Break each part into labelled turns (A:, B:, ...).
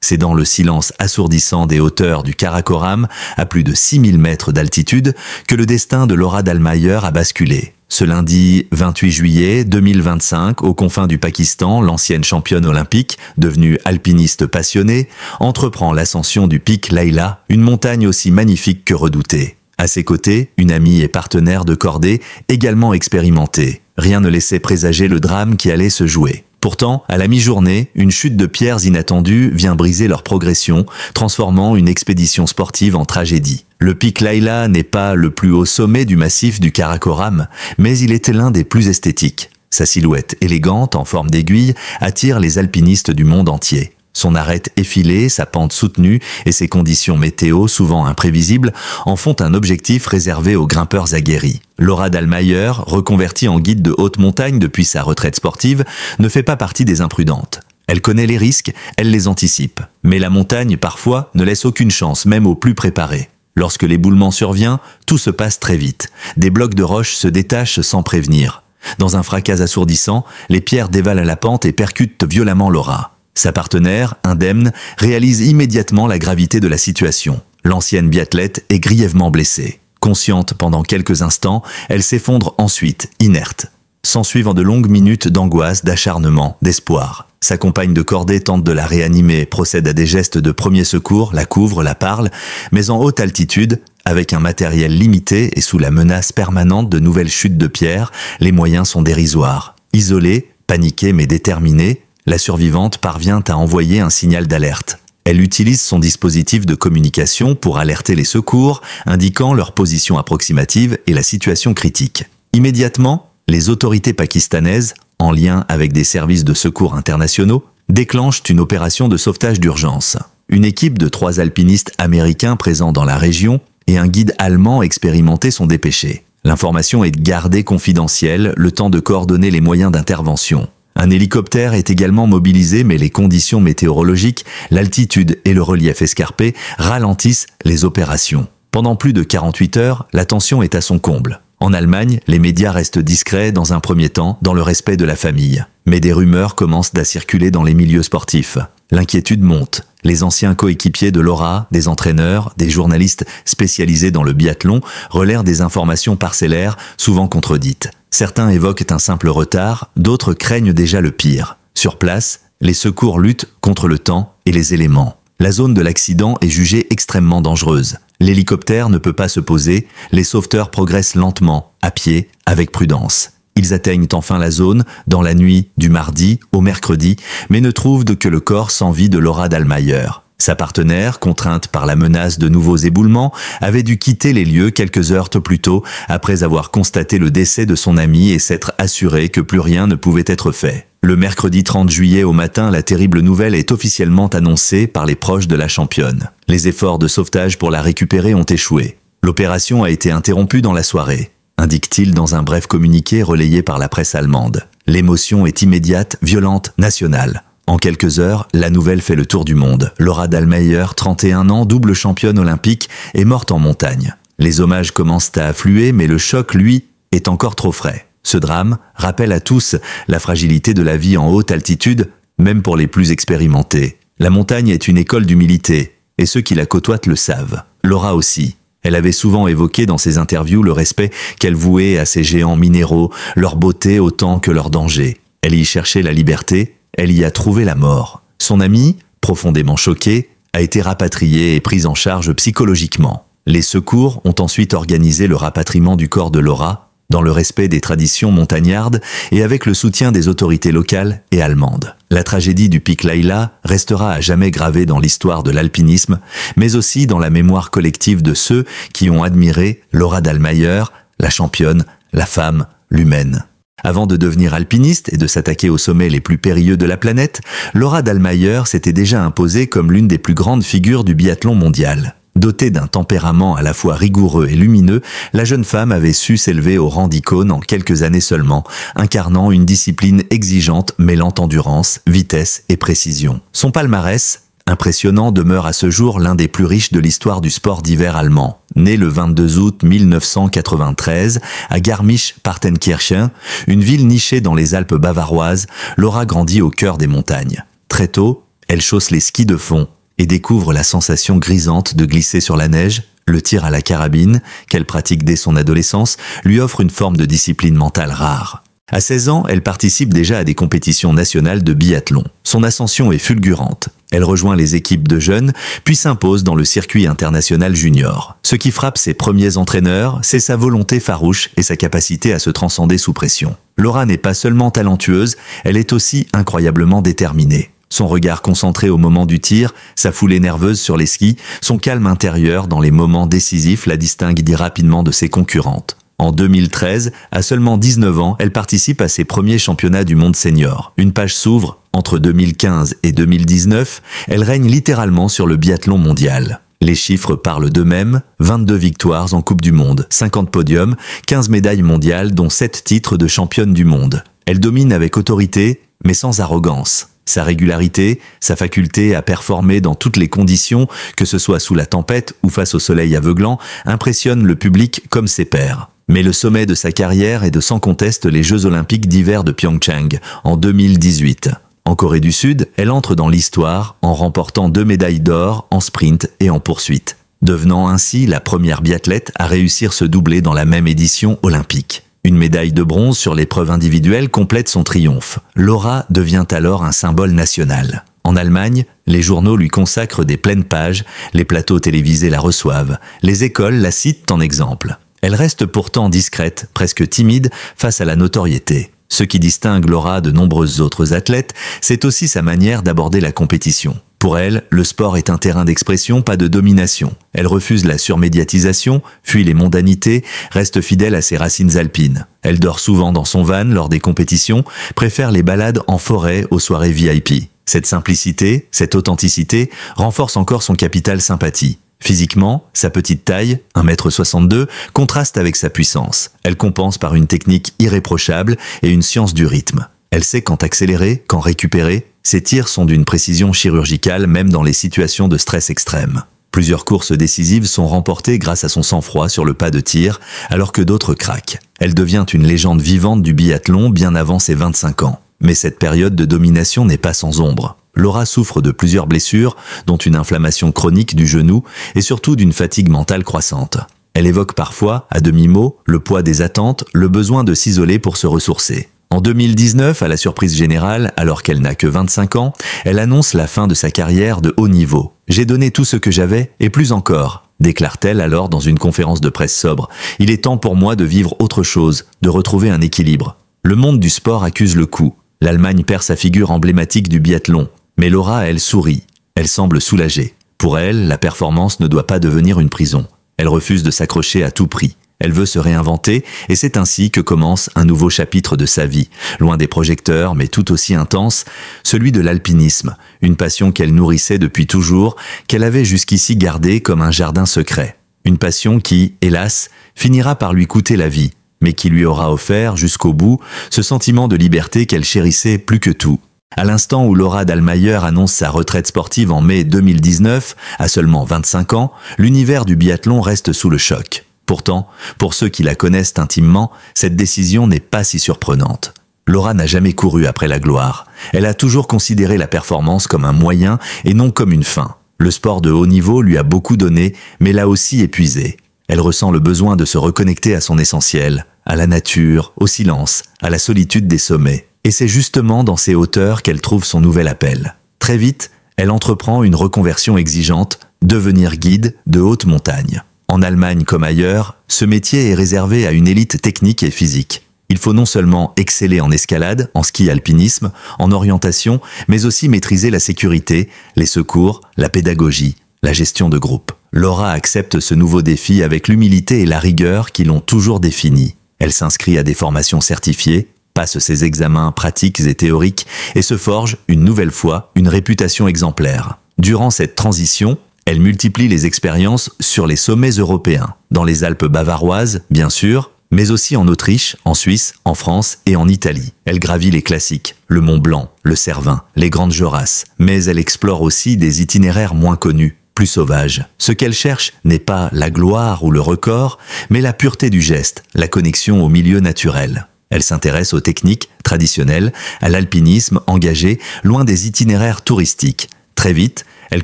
A: C'est dans le silence assourdissant des hauteurs du Karakoram, à plus de 6000 mètres d'altitude, que le destin de Laura Dahlmeier a basculé. Ce lundi 28 juillet 2025, aux confins du Pakistan, l'ancienne championne olympique, devenue alpiniste passionnée, entreprend l'ascension du pic Layla, une montagne aussi magnifique que redoutée. À ses côtés, une amie et partenaire de cordée, également expérimentée. Rien ne laissait présager le drame qui allait se jouer. Pourtant, à la mi-journée, une chute de pierres inattendue vient briser leur progression, transformant une expédition sportive en tragédie. Le pic Layla n'est pas le plus haut sommet du massif du Karakoram, mais il était l'un des plus esthétiques. Sa silhouette élégante, en forme d'aiguille, attire les alpinistes du monde entier. Son arête effilée, sa pente soutenue et ses conditions météo souvent imprévisibles en font un objectif réservé aux grimpeurs aguerris. Laura Dahlmeier, reconvertie en guide de haute montagne depuis sa retraite sportive, ne fait pas partie des imprudentes. Elle connaît les risques, elle les anticipe. Mais la montagne, parfois, ne laisse aucune chance, même aux plus préparés. Lorsque l'éboulement survient, tout se passe très vite. Des blocs de roche se détachent sans prévenir. Dans un fracas assourdissant, les pierres dévalent la pente et percutent violemment Laura. Sa partenaire, indemne, réalise immédiatement la gravité de la situation. L'ancienne biathlète est grièvement blessée. Consciente pendant quelques instants, elle s'effondre ensuite, inerte. S'ensuivent de longues minutes d'angoisse, d'acharnement, d'espoir. Sa compagne de cordée tente de la réanimer, procède à des gestes de premier secours, la couvre, la parle, mais en haute altitude, avec un matériel limité et sous la menace permanente de nouvelles chutes de pierres, les moyens sont dérisoires. Isolée, paniquée mais déterminée, la survivante parvient à envoyer un signal d'alerte. Elle utilise son dispositif de communication pour alerter les secours, indiquant leur position approximative et la situation critique. Immédiatement, les autorités pakistanaises, en lien avec des services de secours internationaux, déclenchent une opération de sauvetage d'urgence. Une équipe de 3 alpinistes américains présents dans la région et un guide allemand expérimenté sont dépêchés. L'information est gardée confidentielle, le temps de coordonner les moyens d'intervention. Un hélicoptère est également mobilisé, mais les conditions météorologiques, l'altitude et le relief escarpé ralentissent les opérations. Pendant plus de 48 heures, la tension est à son comble. En Allemagne, les médias restent discrets dans un premier temps, dans le respect de la famille. Mais des rumeurs commencent à circuler dans les milieux sportifs. L'inquiétude monte. Les anciens coéquipiers de Laura, des entraîneurs, des journalistes spécialisés dans le biathlon relaient des informations parcellaires, souvent contredites. Certains évoquent un simple retard, d'autres craignent déjà le pire. Sur place, les secours luttent contre le temps et les éléments. La zone de l'accident est jugée extrêmement dangereuse. L'hélicoptère ne peut pas se poser, les sauveteurs progressent lentement, à pied, avec prudence. Ils atteignent enfin la zone, dans la nuit du mardi au mercredi, mais ne trouvent que le corps sans vie de Laura Dahlmeier. Sa partenaire, contrainte par la menace de nouveaux éboulements, avait dû quitter les lieux quelques heures plus tôt, après avoir constaté le décès de son ami et s'être assurée que plus rien ne pouvait être fait. Le mercredi 30 juillet au matin, la terrible nouvelle est officiellement annoncée par les proches de la championne. Les efforts de sauvetage pour la récupérer ont échoué. L'opération a été interrompue dans la soirée, indique-t-il dans un bref communiqué relayé par la presse allemande. L'émotion est immédiate, violente, nationale. En quelques heures, la nouvelle fait le tour du monde. Laura Dahlmeier, 31 ans, double championne olympique, est morte en montagne. Les hommages commencent à affluer, mais le choc, lui, est encore trop frais. Ce drame rappelle à tous la fragilité de la vie en haute altitude, même pour les plus expérimentés. La montagne est une école d'humilité, et ceux qui la côtoient le savent. Laura aussi. Elle avait souvent évoqué dans ses interviews le respect qu'elle vouait à ces géants minéraux, leur beauté autant que leur danger. Elle y cherchait la liberté, elle y a trouvé la mort. Son amie, profondément choquée, a été rapatriée et prise en charge psychologiquement. Les secours ont ensuite organisé le rapatriement du corps de Laura, dans le respect des traditions montagnardes et avec le soutien des autorités locales et allemandes. La tragédie du pic Layla restera à jamais gravée dans l'histoire de l'alpinisme, mais aussi dans la mémoire collective de ceux qui ont admiré Laura Dahlmeier, la championne, la femme, l'humaine. Avant de devenir alpiniste et de s'attaquer aux sommets les plus périlleux de la planète, Laura Dahlmeier s'était déjà imposée comme l'une des plus grandes figures du biathlon mondial. Dotée d'un tempérament à la fois rigoureux et lumineux, la jeune femme avait su s'élever au rang d'icône en quelques années seulement, incarnant une discipline exigeante mêlant endurance, vitesse et précision. Son palmarès, impressionnant, demeure à ce jour l'un des plus riches de l'histoire du sport d'hiver allemand. Née le 22 août 1993 à Garmisch-Partenkirchen, une ville nichée dans les Alpes bavaroises, Laura grandit au cœur des montagnes. Très tôt, elle chausse les skis de fond et découvre la sensation grisante de glisser sur la neige. Le tir à la carabine, qu'elle pratique dès son adolescence, lui offre une forme de discipline mentale rare. À 16 ans, elle participe déjà à des compétitions nationales de biathlon. Son ascension est fulgurante. Elle rejoint les équipes de jeunes, puis s'impose dans le circuit international junior. Ce qui frappe ses premiers entraîneurs, c'est sa volonté farouche et sa capacité à se transcender sous pression. Laura n'est pas seulement talentueuse, elle est aussi incroyablement déterminée. Son regard concentré au moment du tir, sa foulée nerveuse sur les skis, son calme intérieur dans les moments décisifs la distinguent rapidement de ses concurrentes. En 2013, à seulement 19 ans, elle participe à ses premiers championnats du monde senior. Une page s'ouvre. Entre 2015 et 2019, elle règne littéralement sur le biathlon mondial. Les chiffres parlent d'eux-mêmes, 22 victoires en Coupe du Monde, 50 podiums, 15 médailles mondiales dont 7 titres de championne du monde. Elle domine avec autorité, mais sans arrogance. Sa régularité, sa faculté à performer dans toutes les conditions, que ce soit sous la tempête ou face au soleil aveuglant, impressionnent le public comme ses pairs. Mais le sommet de sa carrière est de sans conteste les Jeux Olympiques d'hiver de Pyeongchang, en 2018. En Corée du Sud, elle entre dans l'histoire en remportant 2 médailles d'or en sprint et en poursuite, devenant ainsi la première biathlète à réussir ce doublé dans la même édition olympique. Une médaille de bronze sur l'épreuve individuelle complète son triomphe. Laura devient alors un symbole national. En Allemagne, les journaux lui consacrent des pleines pages, les plateaux télévisés la reçoivent, les écoles la citent en exemple. Elle reste pourtant discrète, presque timide, face à la notoriété. Ce qui distingue Laura de nombreuses autres athlètes, c'est aussi sa manière d'aborder la compétition. Pour elle, le sport est un terrain d'expression, pas de domination. Elle refuse la surmédiatisation, fuit les mondanités, reste fidèle à ses racines alpines. Elle dort souvent dans son van lors des compétitions, préfère les balades en forêt aux soirées VIP. Cette simplicité, cette authenticité, renforce encore son capital sympathie. Physiquement, sa petite taille, 1,62 m, contraste avec sa puissance. Elle compense par une technique irréprochable et une science du rythme. Elle sait quand accélérer, quand récupérer. Ses tirs sont d'une précision chirurgicale même dans les situations de stress extrême. Plusieurs courses décisives sont remportées grâce à son sang-froid sur le pas de tir, alors que d'autres craquent. Elle devient une légende vivante du biathlon bien avant ses 25 ans. Mais cette période de domination n'est pas sans ombre. Laura souffre de plusieurs blessures, dont une inflammation chronique du genou et surtout d'une fatigue mentale croissante. Elle évoque parfois, à demi-mot, le poids des attentes, le besoin de s'isoler pour se ressourcer. En 2019, à la surprise générale, alors qu'elle n'a que 25 ans, elle annonce la fin de sa carrière de haut niveau. « J'ai donné tout ce que j'avais et plus encore », déclare-t-elle alors dans une conférence de presse sobre. « Il est temps pour moi de vivre autre chose, de retrouver un équilibre. » Le monde du sport accuse le coup. L'Allemagne perd sa figure emblématique du biathlon. Mais Laura, elle sourit. Elle semble soulagée. Pour elle, la performance ne doit pas devenir une prison. Elle refuse de s'accrocher à tout prix. Elle veut se réinventer et c'est ainsi que commence un nouveau chapitre de sa vie, loin des projecteurs mais tout aussi intense, celui de l'alpinisme, une passion qu'elle nourrissait depuis toujours, qu'elle avait jusqu'ici gardée comme un jardin secret. Une passion qui, hélas, finira par lui coûter la vie, mais qui lui aura offert jusqu'au bout ce sentiment de liberté qu'elle chérissait plus que tout. À l'instant où Laura Dahlmeier annonce sa retraite sportive en mai 2019, à seulement 25 ans, l'univers du biathlon reste sous le choc. Pourtant, pour ceux qui la connaissent intimement, cette décision n'est pas si surprenante. Laura n'a jamais couru après la gloire. Elle a toujours considéré la performance comme un moyen et non comme une fin. Le sport de haut niveau lui a beaucoup donné, mais l'a aussi épuisé. Elle ressent le besoin de se reconnecter à son essentiel, à la nature, au silence, à la solitude des sommets. Et c'est justement dans ces hauteurs qu'elle trouve son nouvel appel. Très vite, elle entreprend une reconversion exigeante, devenir guide de haute montagne. En Allemagne comme ailleurs, ce métier est réservé à une élite technique et physique. Il faut non seulement exceller en escalade, en ski-alpinisme, en orientation, mais aussi maîtriser la sécurité, les secours, la pédagogie, la gestion de groupe. Laura accepte ce nouveau défi avec l'humilité et la rigueur qui l'ont toujours définie. Elle s'inscrit à des formations certifiées, passe ses examens pratiques et théoriques et se forge, une nouvelle fois, une réputation exemplaire. Durant cette transition, elle multiplie les expériences sur les sommets européens, dans les Alpes bavaroises, bien sûr, mais aussi en Autriche, en Suisse, en France et en Italie. Elle gravit les classiques, le Mont Blanc, le Cervin, les Grandes Jorasses, mais elle explore aussi des itinéraires moins connus, plus sauvages. Ce qu'elle cherche n'est pas la gloire ou le record, mais la pureté du geste, la connexion au milieu naturel. Elle s'intéresse aux techniques traditionnelles, à l'alpinisme engagé, loin des itinéraires touristiques. Très vite, elle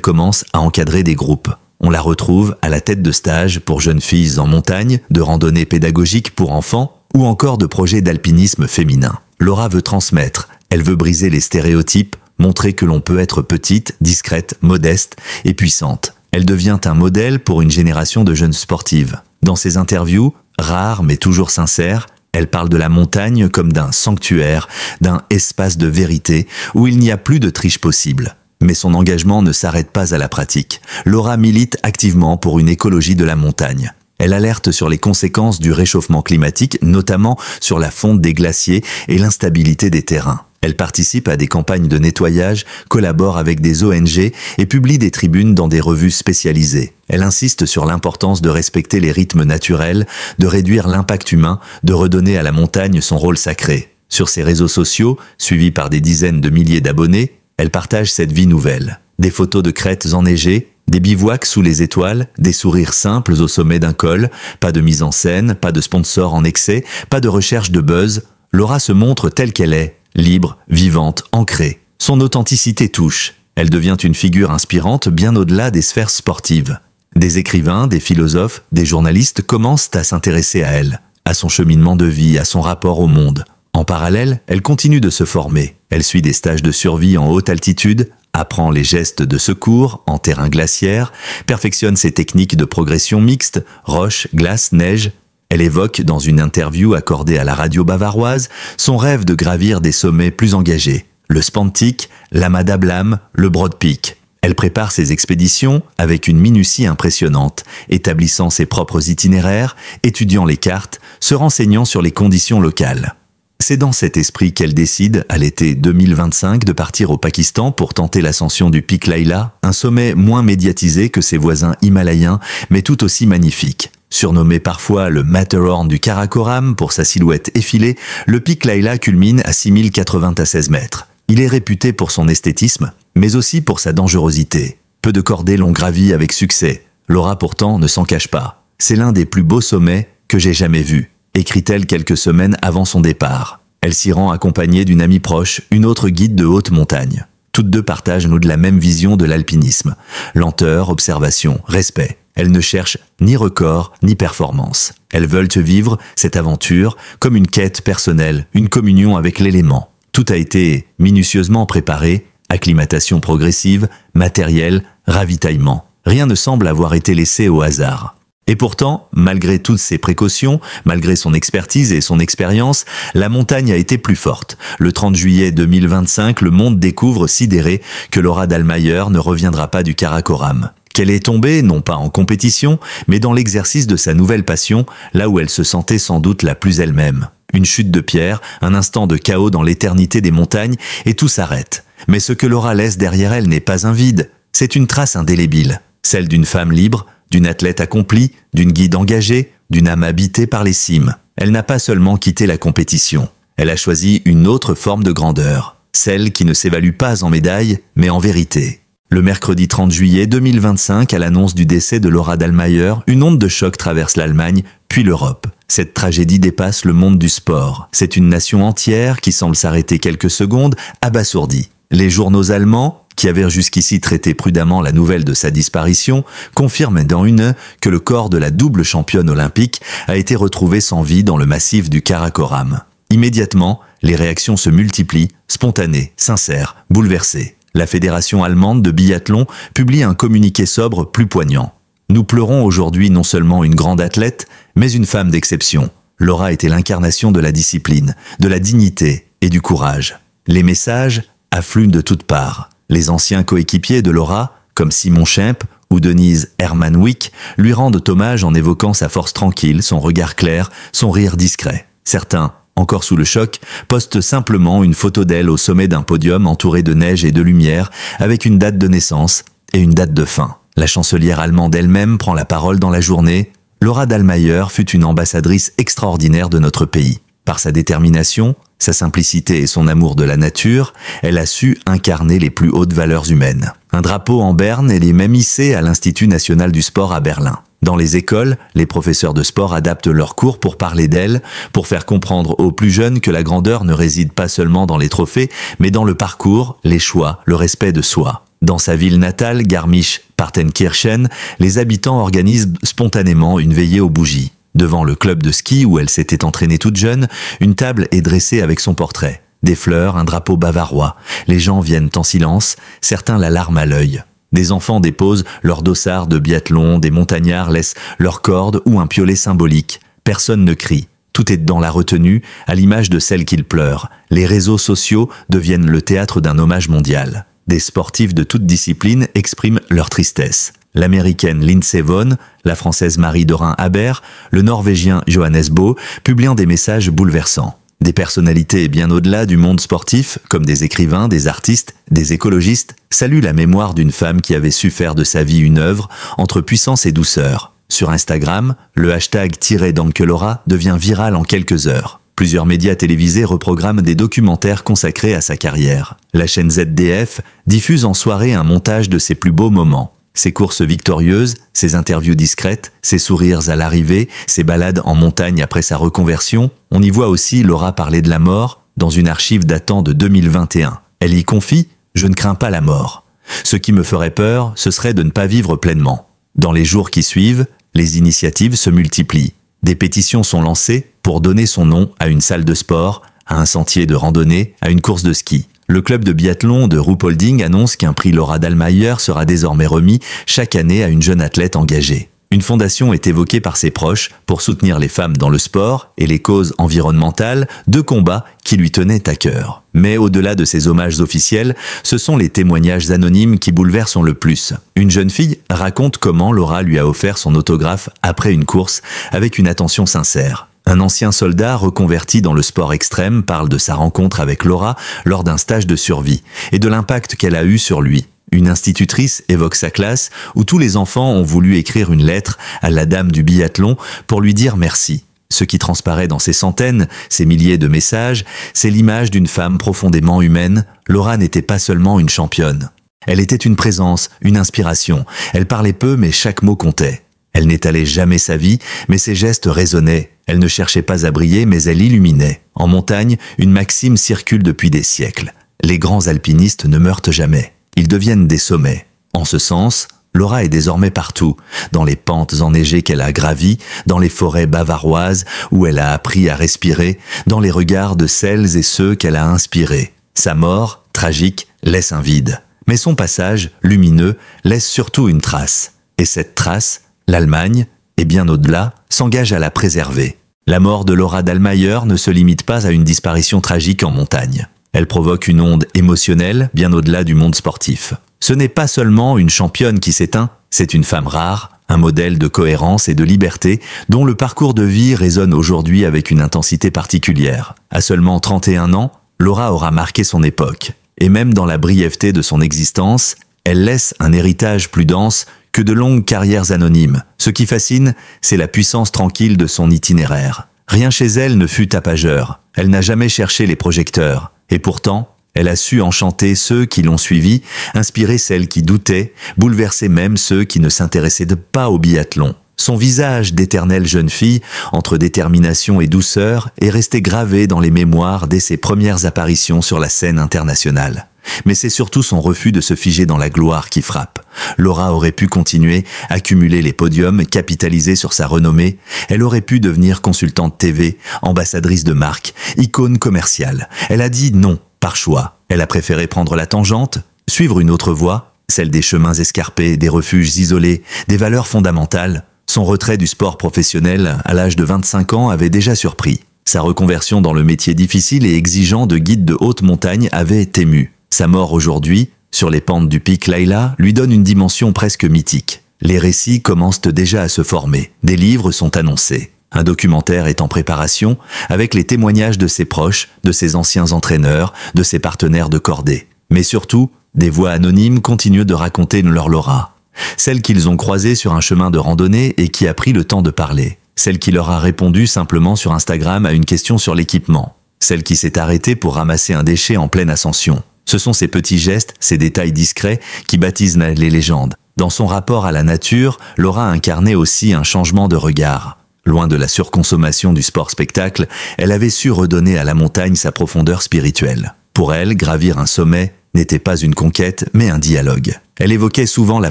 A: commence à encadrer des groupes. On la retrouve à la tête de stages pour jeunes filles en montagne, de randonnées pédagogiques pour enfants ou encore de projets d'alpinisme féminin. Laura veut transmettre, elle veut briser les stéréotypes, montrer que l'on peut être petite, discrète, modeste et puissante. Elle devient un modèle pour une génération de jeunes sportives. Dans ses interviews, rares mais toujours sincères, elle parle de la montagne comme d'un sanctuaire, d'un espace de vérité où il n'y a plus de triche possible. Mais son engagement ne s'arrête pas à la pratique. Laura milite activement pour une écologie de la montagne. Elle alerte sur les conséquences du réchauffement climatique, notamment sur la fonte des glaciers et l'instabilité des terrains. Elle participe à des campagnes de nettoyage, collabore avec des ONG et publie des tribunes dans des revues spécialisées. Elle insiste sur l'importance de respecter les rythmes naturels, de réduire l'impact humain, de redonner à la montagne son rôle sacré. Sur ses réseaux sociaux, suivis par des dizaines de milliers d'abonnés, elle partage cette vie nouvelle. Des photos de crêtes enneigées, des bivouacs sous les étoiles, des sourires simples au sommet d'un col, pas de mise en scène, pas de sponsors en excès, pas de recherche de buzz. Laura se montre telle qu'elle est, libre, vivante, ancrée. Son authenticité touche. Elle devient une figure inspirante bien au-delà des sphères sportives. Des écrivains, des philosophes, des journalistes commencent à s'intéresser à elle, à son cheminement de vie, à son rapport au monde. En parallèle, elle continue de se former. Elle suit des stages de survie en haute altitude, apprend les gestes de secours en terrain glaciaire, perfectionne ses techniques de progression mixte, roche, glace, neige. Elle évoque dans une interview accordée à la radio bavaroise son rêve de gravir des sommets plus engagés. Le Spantik, l'Amada Blam, le Broad Peak. Elle prépare ses expéditions avec une minutie impressionnante, établissant ses propres itinéraires, étudiant les cartes, se renseignant sur les conditions locales. C'est dans cet esprit qu'elle décide, à l'été 2025, de partir au Pakistan pour tenter l'ascension du pic Laila, un sommet moins médiatisé que ses voisins himalayens, mais tout aussi magnifique. Surnommé parfois le Matterhorn du Karakoram pour sa silhouette effilée, le pic Laila culmine à 6096 mètres. Il est réputé pour son esthétisme, mais aussi pour sa dangerosité. Peu de cordées l'ont gravi avec succès. Laura pourtant ne s'en cache pas. C'est l'un des plus beaux sommets que j'ai jamais vus, écrit-elle quelques semaines avant son départ. Elle s'y rend accompagnée d'une amie proche, une autre guide de haute montagne. Toutes deux partagent la même vision de l'alpinisme. Lenteur, observation, respect. Elles ne cherchent ni record, ni performance. Elles veulent vivre cette aventure comme une quête personnelle, une communion avec l'élément. Tout a été minutieusement préparé, acclimatation progressive, matériel, ravitaillement. Rien ne semble avoir été laissé au hasard. Et pourtant, malgré toutes ces précautions, malgré son expertise et son expérience, la montagne a été plus forte. Le 30 juillet 2025, le monde découvre sidéré que Laura Dahlmeier ne reviendra pas du Karakoram. Qu'elle est tombée, non pas en compétition, mais dans l'exercice de sa nouvelle passion, là où elle se sentait sans doute la plus elle-même. Une chute de pierre, un instant de chaos dans l'éternité des montagnes, et tout s'arrête. Mais ce que Laura laisse derrière elle n'est pas un vide, c'est une trace indélébile, celle d'une femme libre, d'une athlète accomplie, d'une guide engagée, d'une âme habitée par les cimes. Elle n'a pas seulement quitté la compétition, elle a choisi une autre forme de grandeur, celle qui ne s'évalue pas en médailles, mais en vérité. Le mercredi 30 juillet 2025, à l'annonce du décès de Laura Dahlmeier, une onde de choc traverse l'Allemagne, puis l'Europe. Cette tragédie dépasse le monde du sport. C'est une nation entière qui semble s'arrêter quelques secondes, abasourdie. Les journaux allemands, qui avaient jusqu'ici traité prudemment la nouvelle de sa disparition, confirment dans une que le corps de la double championne olympique a été retrouvé sans vie dans le massif du Karakoram. Immédiatement, les réactions se multiplient, spontanées, sincères, bouleversées. La Fédération allemande de biathlon publie un communiqué sobre plus poignant. Nous pleurons aujourd'hui non seulement une grande athlète, mais une femme d'exception. Laura était l'incarnation de la discipline, de la dignité et du courage. Les messages affluent de toutes parts. Les anciens coéquipiers de Laura, comme Simon Schempp ou Denise Hermann-Wick, lui rendent hommage en évoquant sa force tranquille, son regard clair, son rire discret. Certains, encore sous le choc, postent simplement une photo d'elle au sommet d'un podium entouré de neige et de lumière, avec une date de naissance et une date de fin. La chancelière allemande elle-même prend la parole dans la journée. Laura Dahlmeier fut une ambassadrice extraordinaire de notre pays. Par sa détermination, sa simplicité et son amour de la nature, elle a su incarner les plus hautes valeurs humaines. Un drapeau en berne, elle est même hissée à l'Institut national du sport à Berlin. Dans les écoles, les professeurs de sport adaptent leurs cours pour parler d'elle, pour faire comprendre aux plus jeunes que la grandeur ne réside pas seulement dans les trophées, mais dans le parcours, les choix, le respect de soi. Dans sa ville natale, Garmisch-Partenkirchen, les habitants organisent spontanément une veillée aux bougies. Devant le club de ski où elle s'était entraînée toute jeune, une table est dressée avec son portrait. Des fleurs, un drapeau bavarois. Les gens viennent en silence, certains la larme à l'œil. Des enfants déposent leurs dossards de biathlon, des montagnards laissent leurs cordes ou un piolet symbolique. Personne ne crie. Tout est dans la retenue, à l'image de celle qu'ils pleurent. Les réseaux sociaux deviennent le théâtre d'un hommage mondial. Des sportifs de toutes disciplines expriment leur tristesse. L'américaine Lindsey Vonn, la française Marie-Dorin Habert, le norvégien Johannes Bö, publiant des messages bouleversants. Des personnalités bien au-delà du monde sportif, comme des écrivains, des artistes, des écologistes, saluent la mémoire d'une femme qui avait su faire de sa vie une œuvre entre puissance et douceur. Sur Instagram, le hashtag #Dankelora devient viral en quelques heures. Plusieurs médias télévisés reprogramment des documentaires consacrés à sa carrière. La chaîne ZDF diffuse en soirée un montage de ses plus beaux moments. Ses courses victorieuses, ses interviews discrètes, ses sourires à l'arrivée, ses balades en montagne après sa reconversion. On y voit aussi Laura parler de la mort dans une archive datant de 2021. Elle y confie « Je ne crains pas la mort. Ce qui me ferait peur, ce serait de ne pas vivre pleinement. » Dans les jours qui suivent, les initiatives se multiplient. Des pétitions sont lancées pour donner son nom à une salle de sport, à un sentier de randonnée, à une course de ski. Le club de biathlon de Ruhpolding annonce qu'un prix Laura Dahlmeier sera désormais remis chaque année à une jeune athlète engagée. Une fondation est évoquée par ses proches pour soutenir les femmes dans le sport et les causes environnementales, deux combats qui lui tenaient à cœur. Mais au-delà de ces hommages officiels, ce sont les témoignages anonymes qui bouleversent le plus. Une jeune fille raconte comment Laura lui a offert son autographe après une course avec une attention sincère. Un ancien soldat reconverti dans le sport extrême parle de sa rencontre avec Laura lors d'un stage de survie et de l'impact qu'elle a eu sur lui. Une institutrice évoque sa classe où tous les enfants ont voulu écrire une lettre à la dame du biathlon pour lui dire merci. Ce qui transparaît dans ces centaines, ces milliers de messages, c'est l'image d'une femme profondément humaine. Laura n'était pas seulement une championne. Elle était une présence, une inspiration. Elle parlait peu mais chaque mot comptait. Elle n'étalait jamais sa vie, mais ses gestes résonnaient. Elle ne cherchait pas à briller, mais elle illuminait. En montagne, une maxime circule depuis des siècles. Les grands alpinistes ne meurent jamais. Ils deviennent des sommets. En ce sens, Laura est désormais partout, dans les pentes enneigées qu'elle a gravies, dans les forêts bavaroises où elle a appris à respirer, dans les regards de celles et ceux qu'elle a inspirés. Sa mort, tragique, laisse un vide. Mais son passage, lumineux, laisse surtout une trace. Et cette trace, l'Allemagne, et bien au-delà, s'engage à la préserver. La mort de Laura Dahlmeier ne se limite pas à une disparition tragique en montagne. Elle provoque une onde émotionnelle bien au-delà du monde sportif. Ce n'est pas seulement une championne qui s'éteint, c'est une femme rare, un modèle de cohérence et de liberté dont le parcours de vie résonne aujourd'hui avec une intensité particulière. À seulement 31 ans, Laura aura marqué son époque. Et même dans la brièveté de son existence, elle laisse un héritage plus dense que de longues carrières anonymes. Ce qui fascine, c'est la puissance tranquille de son itinéraire. Rien chez elle ne fut tapageur. Elle n'a jamais cherché les projecteurs. Et pourtant, elle a su enchanter ceux qui l'ont suivie, inspirer celles qui doutaient, bouleverser même ceux qui ne s'intéressaient pas au biathlon. Son visage d'éternelle jeune fille, entre détermination et douceur, est resté gravé dans les mémoires dès ses premières apparitions sur la scène internationale. Mais c'est surtout son refus de se figer dans la gloire qui frappe. Laura aurait pu continuer, accumuler les podiums, capitaliser sur sa renommée. Elle aurait pu devenir consultante TV, ambassadrice de marque, icône commerciale. Elle a dit non, par choix. Elle a préféré prendre la tangente, suivre une autre voie, celle des chemins escarpés, des refuges isolés, des valeurs fondamentales. Son retrait du sport professionnel à l'âge de 25 ans avait déjà surpris. Sa reconversion dans le métier difficile et exigeant de guide de haute montagne avait ému. Sa mort aujourd'hui, sur les pentes du pic Laila, lui donne une dimension presque mythique. Les récits commencent déjà à se former. Des livres sont annoncés. Un documentaire est en préparation avec les témoignages de ses proches, de ses anciens entraîneurs, de ses partenaires de cordée. Mais surtout, des voix anonymes continuent de raconter leur Laura. Celle qu'ils ont croisée sur un chemin de randonnée et qui a pris le temps de parler. Celle qui leur a répondu simplement sur Instagram à une question sur l'équipement. Celle qui s'est arrêtée pour ramasser un déchet en pleine ascension. Ce sont ces petits gestes, ces détails discrets qui baptisent les légendes. Dans son rapport à la nature, Laura incarnait aussi un changement de regard. Loin de la surconsommation du sport-spectacle, elle avait su redonner à la montagne sa profondeur spirituelle. Pour elle, gravir un sommet n'était pas une conquête, mais un dialogue. Elle évoquait souvent la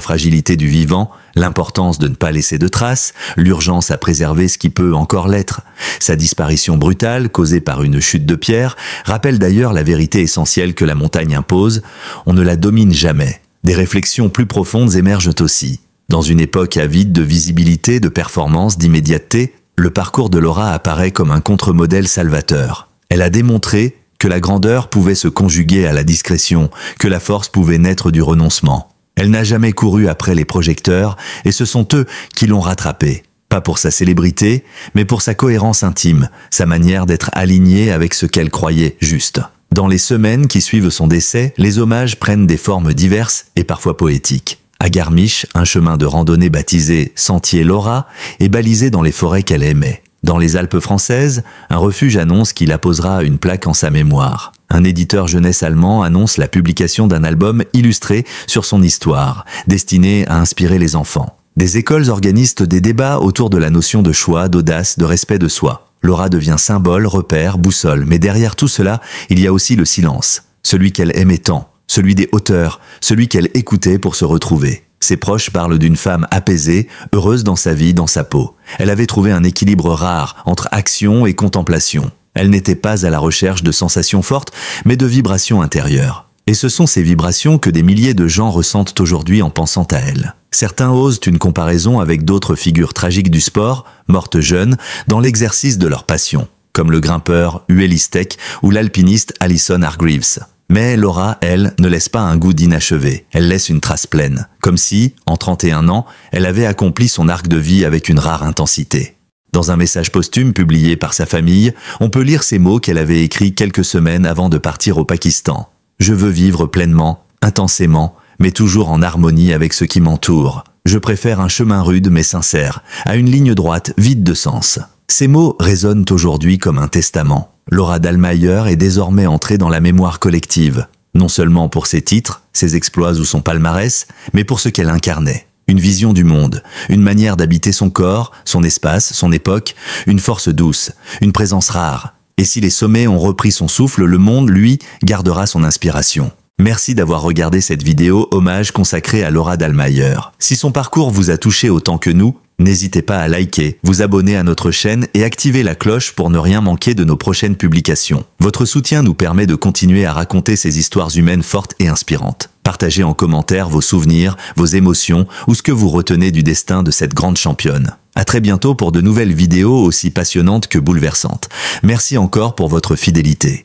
A: fragilité du vivant, l'importance de ne pas laisser de traces, l'urgence à préserver ce qui peut encore l'être. Sa disparition brutale, causée par une chute de pierre, rappelle d'ailleurs la vérité essentielle que la montagne impose, on ne la domine jamais. Des réflexions plus profondes émergent aussi. Dans une époque avide de visibilité, de performance, d'immédiateté, le parcours de Laura apparaît comme un contre-modèle salvateur. Elle a démontré que la grandeur pouvait se conjuguer à la discrétion, que la force pouvait naître du renoncement. Elle n'a jamais couru après les projecteurs, et ce sont eux qui l'ont rattrapée. Pas pour sa célébrité, mais pour sa cohérence intime, sa manière d'être alignée avec ce qu'elle croyait juste. Dans les semaines qui suivent son décès, les hommages prennent des formes diverses et parfois poétiques. À Garmisch, un chemin de randonnée baptisé Sentier Laura est balisé dans les forêts qu'elle aimait. Dans les Alpes françaises, un refuge annonce qu'il apposera une plaque en sa mémoire. Un éditeur jeunesse allemand annonce la publication d'un album illustré sur son histoire, destiné à inspirer les enfants. Des écoles organisent des débats autour de la notion de choix, d'audace, de respect de soi. Laura devient symbole, repère, boussole, mais derrière tout cela, il y a aussi le silence, celui qu'elle aimait tant, celui des hauteurs, celui qu'elle écoutait pour se retrouver. Ses proches parlent d'une femme apaisée, heureuse dans sa vie, dans sa peau. Elle avait trouvé un équilibre rare entre action et contemplation. Elle n'était pas à la recherche de sensations fortes, mais de vibrations intérieures. Et ce sont ces vibrations que des milliers de gens ressentent aujourd'hui en pensant à elle. Certains osent une comparaison avec d'autres figures tragiques du sport, mortes jeunes, dans l'exercice de leur passion, comme le grimpeur Ueli Steck ou l'alpiniste Alison Hargreaves. Mais Laura, elle, ne laisse pas un goût d'inachevé. Elle laisse une trace pleine. Comme si, en 31 ans, elle avait accompli son arc de vie avec une rare intensité. Dans un message posthume publié par sa famille, on peut lire ces mots qu'elle avait écrits quelques semaines avant de partir au Pakistan. « Je veux vivre pleinement, intensément, mais toujours en harmonie avec ce qui m'entoure. Je préfère un chemin rude mais sincère, à une ligne droite vide de sens. » Ces mots résonnent aujourd'hui comme un testament. Laura Dahlmeier est désormais entrée dans la mémoire collective, non seulement pour ses titres, ses exploits ou son palmarès, mais pour ce qu'elle incarnait. Une vision du monde, une manière d'habiter son corps, son espace, son époque, une force douce, une présence rare. Et si les sommets ont repris son souffle, le monde, lui, gardera son inspiration. Merci d'avoir regardé cette vidéo hommage consacrée à Laura Dahlmeier. Si son parcours vous a touché autant que nous, n'hésitez pas à liker, vous abonner à notre chaîne et activer la cloche pour ne rien manquer de nos prochaines publications. Votre soutien nous permet de continuer à raconter ces histoires humaines fortes et inspirantes. Partagez en commentaire vos souvenirs, vos émotions ou ce que vous retenez du destin de cette grande championne. À très bientôt pour de nouvelles vidéos aussi passionnantes que bouleversantes. Merci encore pour votre fidélité.